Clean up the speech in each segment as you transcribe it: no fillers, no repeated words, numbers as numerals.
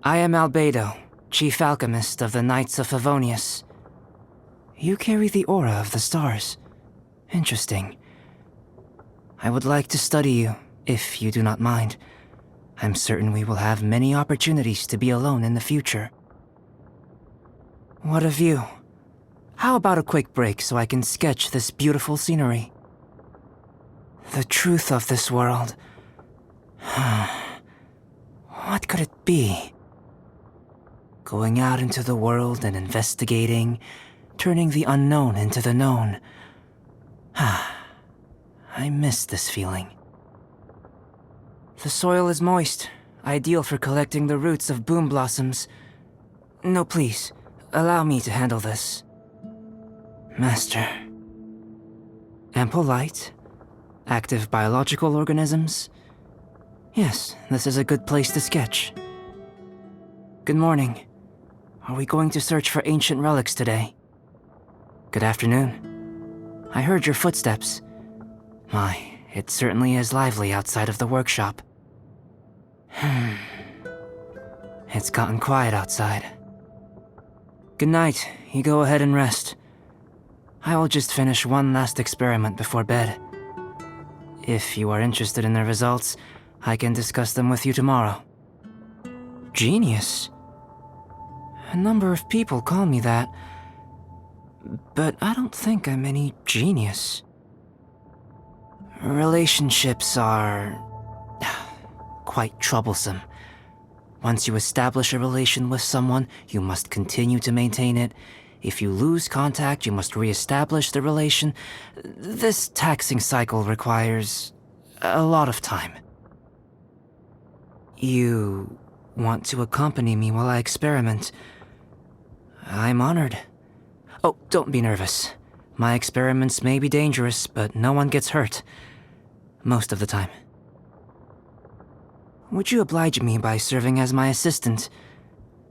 I am Albedo, Chief Alchemist of the Knights of Favonius. You carry the aura of the stars. Interesting. I would like to study you, if you do not mind. I'm certain we will have many opportunities to be alone in the future. What of you? How about a quick break so I can sketch this beautiful scenery? The truth of this world. What could it be? Going out into the world and investigating, turning the unknown into the known. I miss this feeling. The soil is moist, ideal for collecting the roots of boom blossoms. No, please, allow me to handle this. Master. Ample light? Active biological organisms? Yes, this is a good place to sketch. Good morning. Are we going to search for ancient relics today? Good afternoon. I heard your footsteps. My, it certainly is lively outside of the workshop. It's gotten quiet outside. Good night. You go ahead and rest. I will just finish one last experiment before bed. If you are interested in the results, I can discuss them with you tomorrow. Genius. A number of people call me that, but I don't think I'm any genius. Relationships are quite troublesome. Once you establish a relation with someone, you must continue to maintain it. If you lose contact, you must re-establish the relation. This taxing cycle requires a lot of time. You want to accompany me while I experiment? I'm honored. Oh, don't be nervous. My experiments may be dangerous, but no one gets hurt. Most of the time. Would you oblige me by serving as my assistant?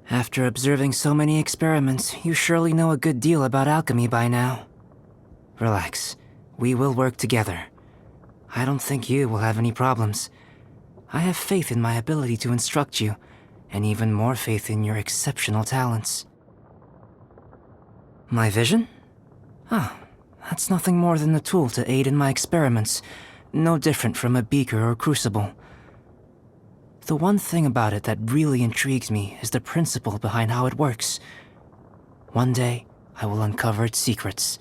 After observing so many experiments, you surely know a good deal about alchemy by now. Relax. We will work together. I don't think you will have any problems. I have faith in my ability to instruct you, and even more faith in your exceptional talents. My vision? That's nothing more than a tool to aid in my experiments, no different from a beaker or crucible. The one thing about it that really intrigues me is the principle behind how it works. One day, I will uncover its secrets.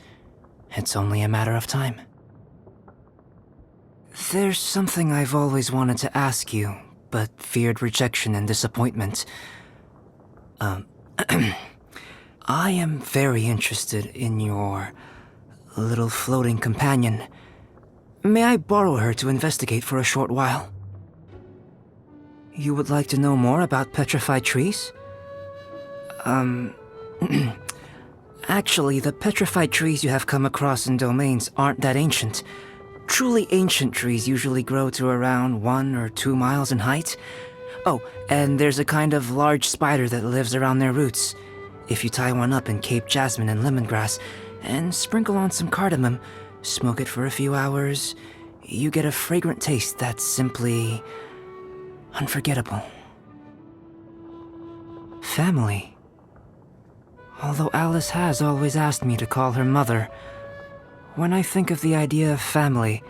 It's only a matter of time. There's something I've always wanted to ask you, but feared rejection and disappointment. I am very interested in your little floating companion. May I borrow her to investigate for a short while? You would like to know more about petrified trees? Actually, the petrified trees you have come across in domains aren't that ancient. Truly ancient trees usually grow to around 1 or 2 miles in height. Oh, and there's a kind of large spider that lives around their roots. If you tie one up in Cape jasmine and lemongrass, and sprinkle on some cardamom, smoke it for a few hours, you get a fragrant taste that's simply unforgettable. Family. Although Alice has always asked me to call her mother, when I think of the idea of family,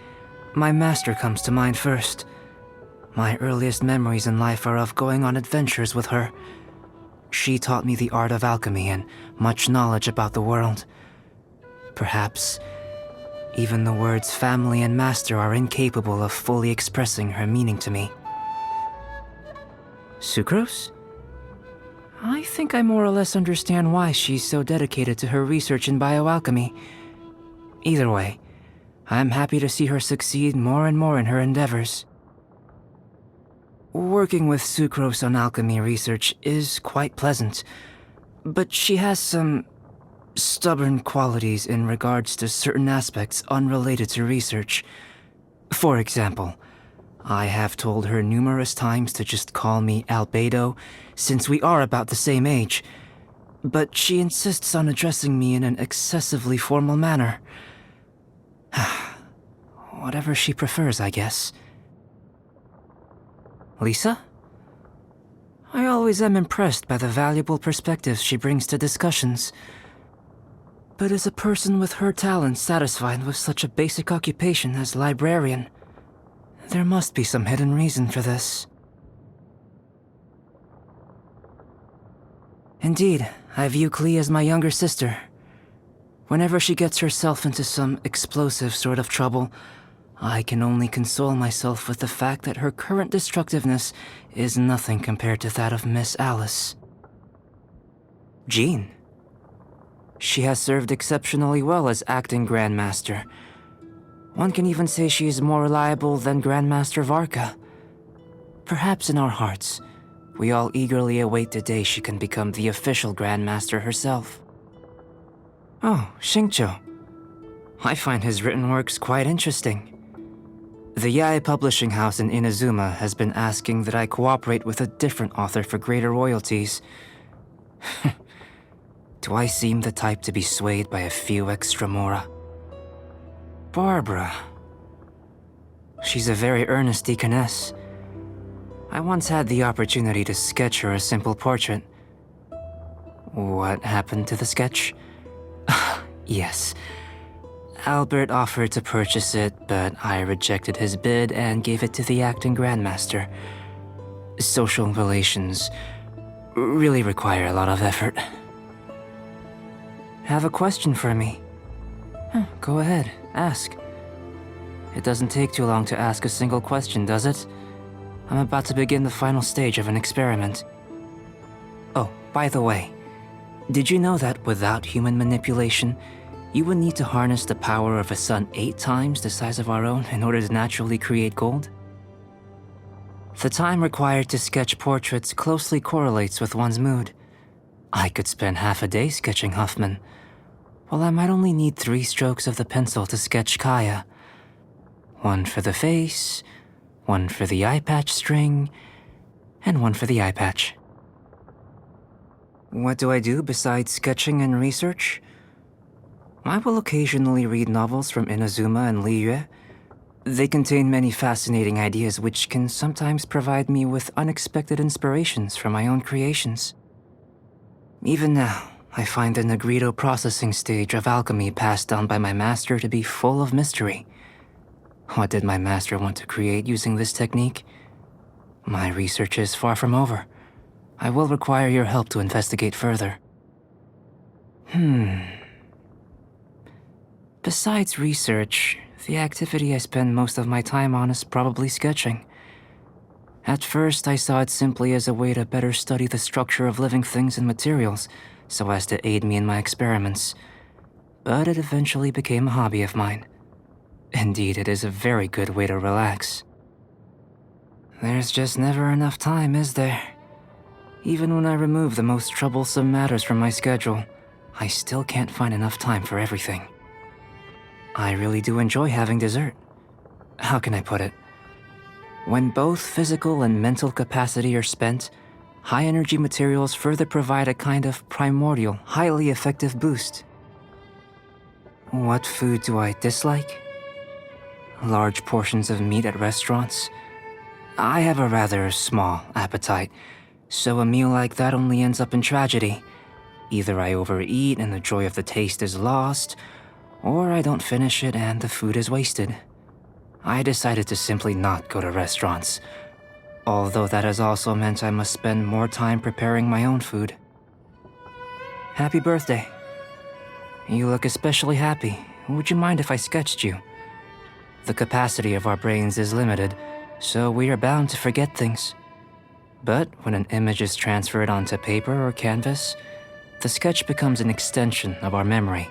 my master comes to mind first. My earliest memories in life are of going on adventures with her. She taught me the art of alchemy and much knowledge about the world. Perhaps even the words family and master are incapable of fully expressing her meaning to me. Sucrose? I think I more or less understand why she's so dedicated to her research in bioalchemy. Either way, I'm happy to see her succeed more and more in her endeavors. Working with Sucrose on alchemy research is quite pleasant, but she has some stubborn qualities in regards to certain aspects unrelated to research. For example, I have told her numerous times to just call me Albedo, since we are about the same age, but she insists on addressing me in an excessively formal manner. Whatever she prefers, I guess. Lisa? I always am impressed by the valuable perspectives she brings to discussions. But is a person with her talents satisfied with such a basic occupation as librarian? There must be some hidden reason for this. Indeed, I view Klee as my younger sister. Whenever she gets herself into some explosive sort of trouble, I can only console myself with the fact that her current destructiveness is nothing compared to that of Miss Alice. Jean. She has served exceptionally well as acting Grandmaster. One can even say she is more reliable than Grandmaster Varka. Perhaps in our hearts, we all eagerly await the day she can become the official Grandmaster herself. Oh, Xingqiu. I find his written works quite interesting. The Yae publishing house in Inazuma has been asking that I cooperate with a different author for greater royalties. Do I seem the type to be swayed by a few extra mora? Barbara. She's a very earnest deaconess. I once had the opportunity to sketch her a simple portrait. What happened to the sketch? Yes. Albert offered to purchase it, but I rejected his bid and gave it to the acting Grandmaster. Social relations really require a lot of effort. Have a question for me? Go ahead, ask. It doesn't take too long to ask a single question, does it? I'm about to begin the final stage of an experiment. Oh, by the way, did you know that without human manipulation, you would need to harness the power of a sun 8 times the size of our own in order to naturally create gold? The time required to sketch portraits closely correlates with one's mood. I could spend half a day sketching Huffman, while I might only need 3 strokes of the pencil to sketch Kaya. 1 for the face, 1 for the eye patch string, and 1 for the eye patch. What do I do besides sketching and research? I will occasionally read novels from Inazuma and Liyue. They contain many fascinating ideas which can sometimes provide me with unexpected inspirations for my own creations. Even now, I find the Negrito processing stage of alchemy passed down by my master to be full of mystery. What did my master want to create using this technique? My research is far from over. I will require your help to investigate further. Besides research, the activity I spend most of my time on is probably sketching. At first, I saw it simply as a way to better study the structure of living things and materials, so as to aid me in my experiments. But it eventually became a hobby of mine. Indeed, it is a very good way to relax. There's just never enough time, is there? Even when I remove the most troublesome matters from my schedule, I still can't find enough time for everything. I really do enjoy having dessert. How can I put it? When both physical and mental capacity are spent, high-energy materials further provide a kind of primordial, highly effective boost. What food do I dislike? Large portions of meat at restaurants? I have a rather small appetite, so a meal like that only ends up in tragedy. Either I overeat and the joy of the taste is lost, or I don't finish it and the food is wasted. I decided to simply not go to restaurants, although that has also meant I must spend more time preparing my own food. Happy birthday. You look especially happy. Would you mind if I sketched you? The capacity of our brains is limited, so we are bound to forget things. But when an image is transferred onto paper or canvas, the sketch becomes an extension of our memory.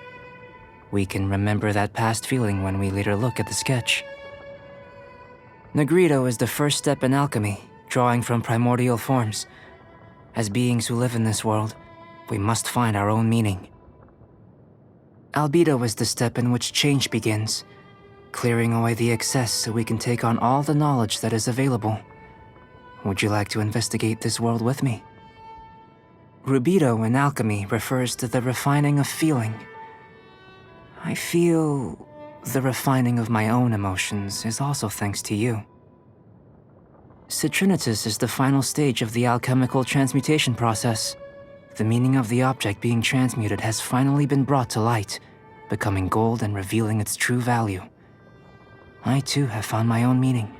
We can remember that past feeling when we later look at the sketch. Negrito is the first step in alchemy, drawing from primordial forms. As beings who live in this world, we must find our own meaning. Albedo is the step in which change begins, clearing away the excess so we can take on all the knowledge that is available. Would you like to investigate this world with me? Rubido in alchemy refers to the refining of feeling. I feel the refining of my own emotions is also thanks to you. Citrinitus is the final stage of the alchemical transmutation process. The meaning of the object being transmuted has finally been brought to light, becoming gold and revealing its true value. I too have found my own meaning.